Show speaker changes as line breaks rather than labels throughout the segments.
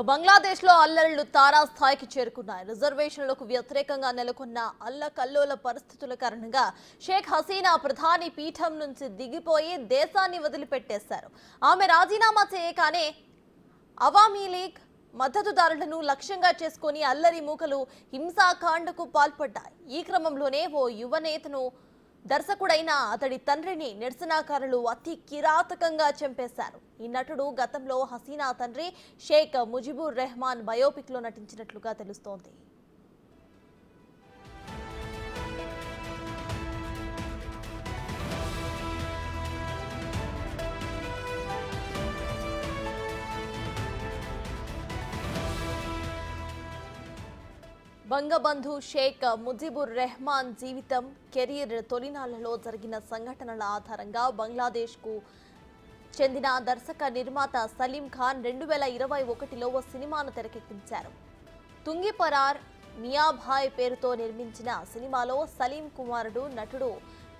బంగ్లాదేశ్ లో అల్లర్లు తారాస్థాయికి చేరుకున్నాయి. రిజర్వేషన్లకు వ్యతిరేకంగా నెలకొన్న అల్లకల్లోల పరిస్థితుల కారణంగా షేక్ హసీనా ప్రధాని పీఠం నుంచి దిగిపోయి దేశాన్ని వదిలిపెట్టేశారు. ఆమె రాజీనామా చేయగానే అవామీ లీగ్ మద్దతుదారులను లక్ష్యంగా చేసుకుని అల్లరి మూకలు హింసాకాండకు పాల్పడ్డాయి. ఈ క్రమంలోనే ఓ యువ నేతను దర్శకుడైన అతడి తండ్రిని నిరసనకారులు అతి కిరాతకంగా చంపేశారు. ఈ నటుడు గతంలో హసీనా తండ్రి షేక్ ముజిబుర్ రెహమాన్ బయోపిక్ లో నటించినట్లుగా తెలుస్తోంది. బంగబంధు షేక్ ముజిబుర్ రెహమాన్ జీవితం, కెరీర్ తొలినాళ్లలో జరిగిన సంఘటనల ఆధారంగా బంగ్లాదేశ్కు చెందిన దర్శక నిర్మాత సలీం ఖాన్ 2021లో ఓ సినిమాను తెరకెక్కించారు. తుంగిపరార్ మియాభాయ్ పేరుతో నిర్మించిన సినిమాలో సలీం కుమారుడు నటుడు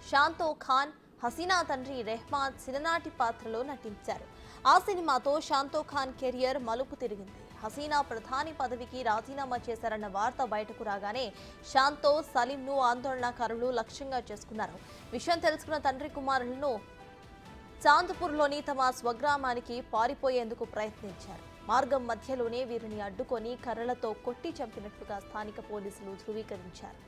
షాంతో ఖాన్, హసీనా తండ్రి రెహమాన్ చిన్ననాటి పాత్రలో నటించారు. ఆ సినిమాతో షాంతో ఖాన్ కెరియర్ మలుపు తిరిగింది. హసీనా ప్రధాని పదవికి రాజీనామా చేశారన్న వార్త బయటకు రాగానే షాంతో, సలీంను ఆందోళనకారులు లక్ష్యంగా చేసుకున్నారు. విషయం తెలుసుకున్న తండ్రి కుమారులను చాంద్పూర్లోని తమ స్వగ్రామానికి పారిపోయేందుకు ప్రయత్నించారు. మార్గం మధ్యలోనే వీరిని అడ్డుకొని కర్రలతో కొట్టి చంపినట్లుగా స్థానిక పోలీసులు ధృవీకరించారు.